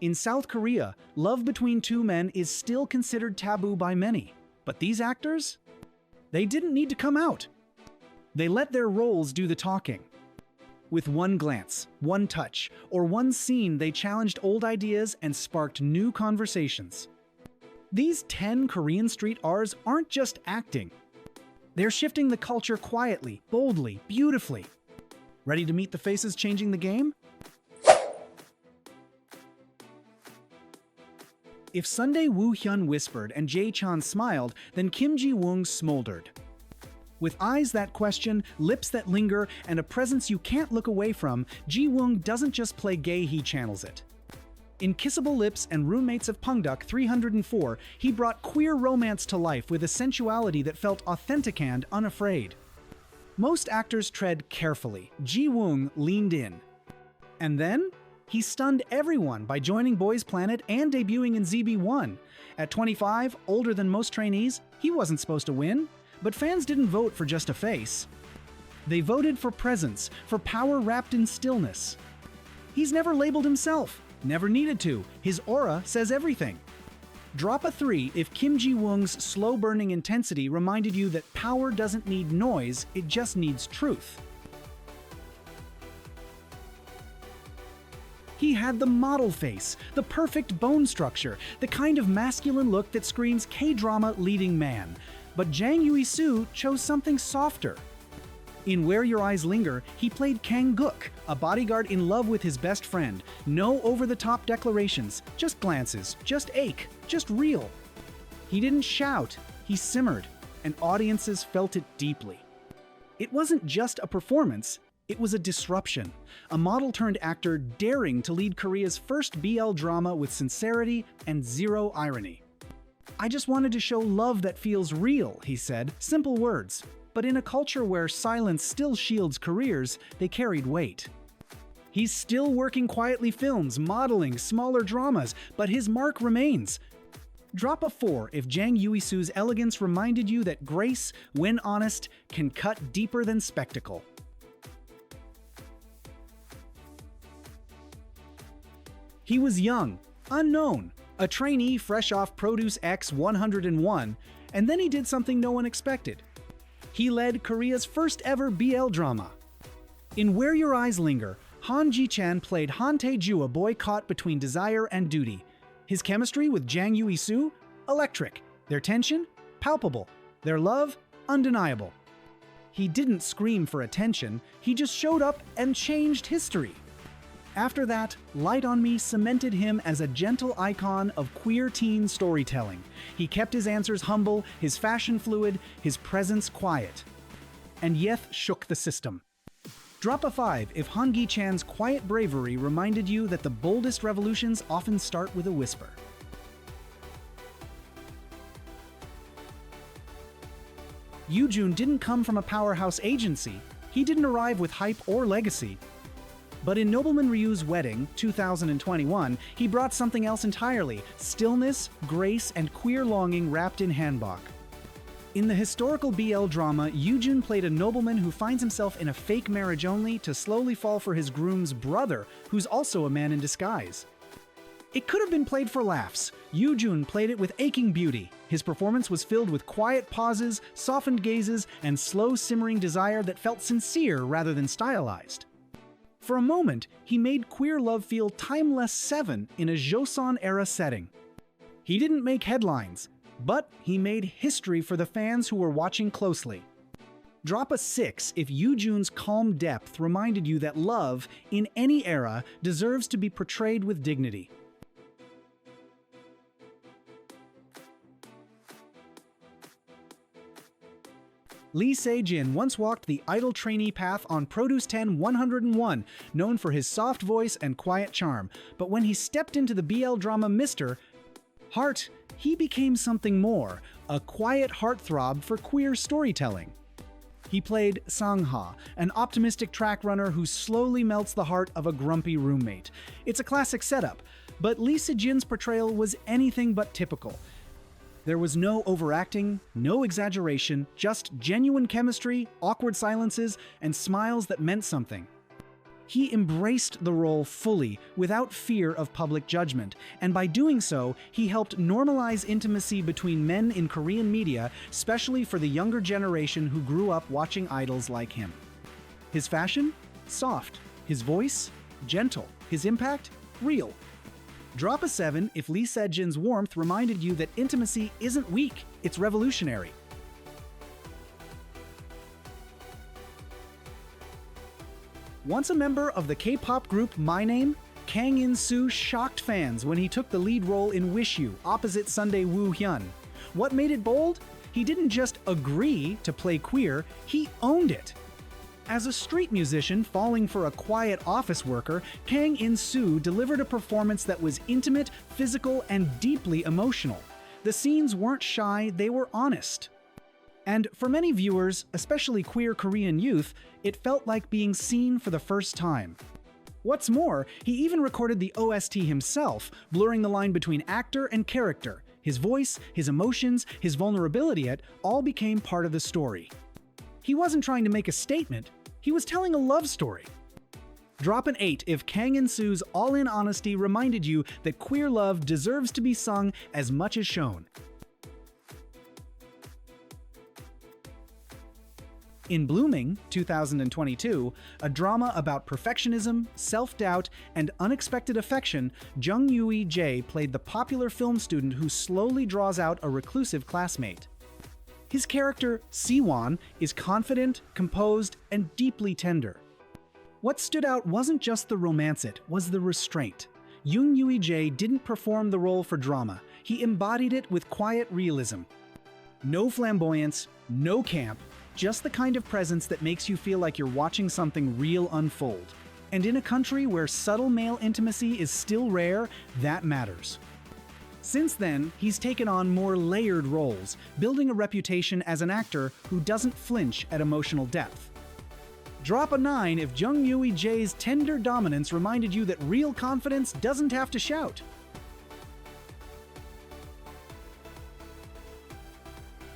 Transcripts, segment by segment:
In South Korea, love between two men is still considered taboo by many. But these actors? They didn't need to come out. They let their roles do the talking. With one glance, one touch, or one scene, they challenged old ideas and sparked new conversations. These 10 Korean street Rs aren't just acting. They're shifting the culture quietly, boldly, beautifully. Ready to meet the faces changing the game? If Sundae Woo Hyun whispered and Jae Chan smiled, then Kim Ji-woong smoldered. With eyes that question, lips that linger, and a presence you can't look away from, Ji-woong doesn't just play gay, he channels it. In Kissable Lips and Roommates of Pungduk 304, he brought queer romance to life with a sensuality that felt authentic and unafraid. Most actors tread carefully. Ji-woong leaned in. And then, he stunned everyone by joining Boys Planet and debuting in ZB1. At 25, older than most trainees, he wasn't supposed to win. But fans didn't vote for just a face. They voted for presence, for power wrapped in stillness. He's never labeled himself, never needed to. His aura says everything. Drop a 3 if Kim Ji-woong's slow-burning intensity reminded you that power doesn't need noise, it just needs truth. He had the model face, the perfect bone structure, the kind of masculine look that screams K-drama leading man. But Jang Yui-soo chose something softer. In Where Your Eyes Linger, he played Kang-guk, a bodyguard in love with his best friend. No over-the-top declarations, just glances, just ache, just real. He didn't shout, he simmered, and audiences felt it deeply. It wasn't just a performance, it was a disruption. A model-turned-actor daring to lead Korea's first BL drama with sincerity and zero irony. "I just wanted to show love that feels real," he said. Simple words. But in a culture where silence still shields careers, they carried weight. He's still working quietly films, modeling, smaller dramas, but his mark remains. Drop a 4 if Jang Yui-soo's elegance reminded you that grace, when honest, can cut deeper than spectacle. He was young, unknown, a trainee fresh off Produce X 101, and then he did something no one expected. He led Korea's first ever BL drama. In Where Your Eyes Linger, Han Ji-chan played Han Tae-ju, a boy caught between desire and duty. His chemistry with Jang Yui-soo? Electric. Their tension? Palpable. Their love? Undeniable. He didn't scream for attention, he just showed up and changed history. After that, Light on Me cemented him as a gentle icon of queer teen storytelling. He kept his answers humble, his fashion fluid, his presence quiet. And Yeth shook the system. Drop a 5 if Han Gi-chan's quiet bravery reminded you that the boldest revolutions often start with a whisper. Yoo-jun didn't come from a powerhouse agency. He didn't arrive with hype or legacy. But in Nobleman Ryu's Wedding, 2021, he brought something else entirely: stillness, grace, and queer longing wrapped in hanbok. In the historical BL drama, Yoo-jun played a nobleman who finds himself in a fake marriage only to slowly fall for his groom's brother, who's also a man in disguise. It could have been played for laughs. Yoo-jun played it with aching beauty. His performance was filled with quiet pauses, softened gazes, and slow simmering desire that felt sincere rather than stylized. For a moment, he made queer love feel timeless 7 in a Joseon-era setting. He didn't make headlines, but he made history for the fans who were watching closely. Drop a 6 if Yoo-jun's calm depth reminded you that love, in any era, deserves to be portrayed with dignity. Lee Se-jin once walked the idol trainee path on Produce 10 101, known for his soft voice and quiet charm. But when he stepped into the BL drama Mr. Heart, he became something more, a quiet heartthrob for queer storytelling. He played Sang-ha, an optimistic track runner who slowly melts the heart of a grumpy roommate. It's a classic setup, but Lee Se-jin's portrayal was anything but typical. There was no overacting, no exaggeration, just genuine chemistry, awkward silences, and smiles that meant something. He embraced the role fully, without fear of public judgment, and by doing so, he helped normalize intimacy between men in Korean media, especially for the younger generation who grew up watching idols like him. His fashion? Soft. His voice? Gentle. His impact? Real. Drop a 7 if Lee Se-jin's warmth reminded you that intimacy isn't weak, it's revolutionary. Once a member of the K-pop group My Name, Kang In-soo shocked fans when he took the lead role in Wish You, opposite Sundae Woo-hyun. What made it bold? He didn't just agree to play queer, he owned it. As a street musician falling for a quiet office worker, Kang In-soo delivered a performance that was intimate, physical, and deeply emotional. The scenes weren't shy, they were honest. And for many viewers, especially queer Korean youth, it felt like being seen for the first time. What's more, he even recorded the OST himself, blurring the line between actor and character. His voice, his emotions, his vulnerability, it all became part of the story. He wasn't trying to make a statement, he was telling a love story. Drop an 8 if Kang In-soo's all-in honesty reminded you that queer love deserves to be sung as much as shown. In Blooming, 2022, a drama about perfectionism, self-doubt, and unexpected affection, Jung Yui-jae played the popular film student who slowly draws out a reclusive classmate. His character, Siwon, is confident, composed, and deeply tender. What stood out wasn't just the romance, it was the restraint. Jung Yui-jae didn't perform the role for drama, he embodied it with quiet realism. No flamboyance, no camp, just the kind of presence that makes you feel like you're watching something real unfold. And in a country where subtle male intimacy is still rare, that matters. Since then, he's taken on more layered roles, building a reputation as an actor who doesn't flinch at emotional depth. Drop a 9 if Jung Yui-jae's tender dominance reminded you that real confidence doesn't have to shout.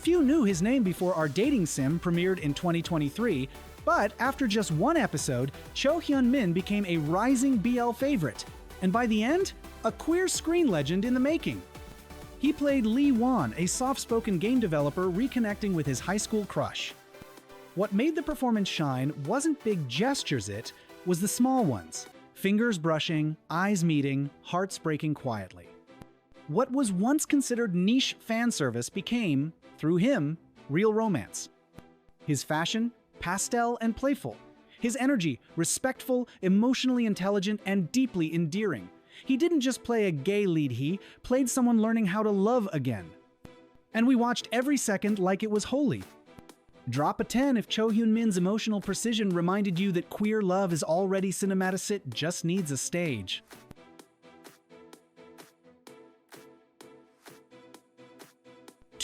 Few knew his name before Our Dating Sim premiered in 2023, but after just one episode, Cho Hyun-min became a rising BL favorite, and by the end, a queer screen legend in the making. He played Lee Won, a soft-spoken game developer reconnecting with his high school crush. What made the performance shine wasn't big gestures, it was the small ones. Fingers brushing, eyes meeting, hearts breaking quietly. What was once considered niche fan service became, through him, real romance. His fashion, pastel and playful. His energy, respectful, emotionally intelligent, and deeply endearing. He didn't just play a gay lead, he played someone learning how to love again. And we watched every second like it was holy. Drop a 10 if Cho Hyun-min's emotional precision reminded you that queer love is already cinematic, it just needs a stage.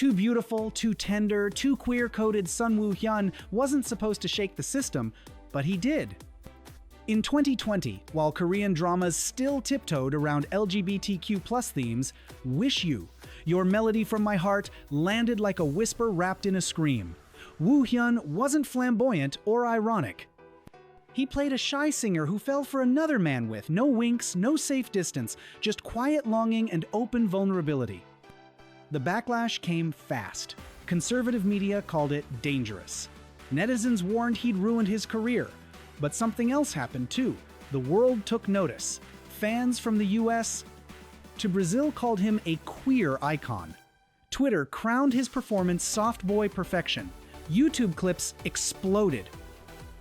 Too beautiful, too tender, too queer-coded Sun Woo-hyun wasn't supposed to shake the system, but he did. In 2020, while Korean dramas still tiptoed around LGBTQ+ themes, Wish You, Your Melody from My Heart, landed like a whisper wrapped in a scream. Woo-hyun wasn't flamboyant or ironic. He played a shy singer who fell for another man with no winks, no safe distance, just quiet longing and open vulnerability. The backlash came fast. Conservative media called it dangerous. Netizens warned he'd ruined his career. But something else happened too. The world took notice. Fans from the US to Brazil called him a queer icon. Twitter crowned his performance soft boy perfection. YouTube clips exploded.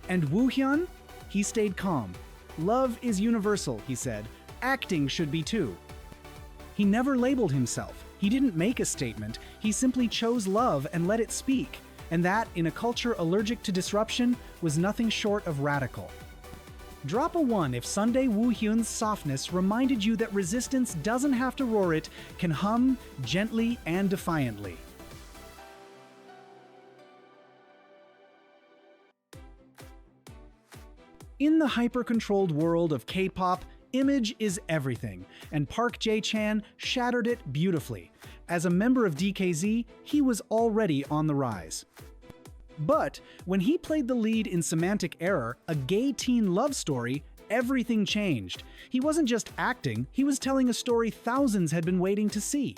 And Woo-hyun? He stayed calm. Love is universal, he said. Acting should be too. He never labeled himself. He didn't make a statement, he simply chose love and let it speak, and that, in a culture allergic to disruption, was nothing short of radical. Drop a 1 if Sundae Woo-hyun's softness reminded you that resistance doesn't have to roar, it can hum gently and defiantly. In the hyper-controlled world of K-pop, image is everything, and Park Jae-chan shattered it beautifully. As a member of DKZ, he was already on the rise. But when he played the lead in Semantic Error, a gay teen love story, everything changed. He wasn't just acting, he was telling a story thousands had been waiting to see.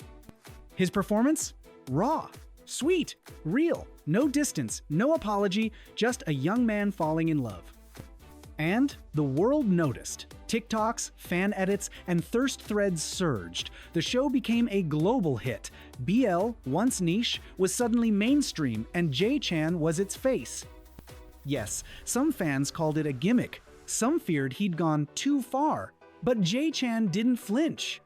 His performance? Raw, sweet, real, no distance, no apology, just a young man falling in love. And the world noticed. TikToks, fan edits, and thirst threads surged. The show became a global hit. BL, once niche, was suddenly mainstream, and Jae-chan was its face. Yes, some fans called it a gimmick. Some feared he'd gone too far. But Jae-chan didn't flinch.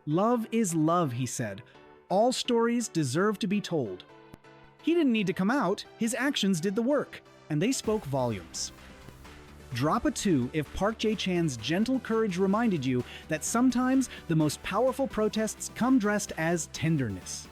Love is love, he said. All stories deserve to be told. He didn't need to come out, his actions did the work, and they spoke volumes. Drop a 2 if Park Jae-chan's gentle courage reminded you that sometimes the most powerful protests come dressed as tenderness.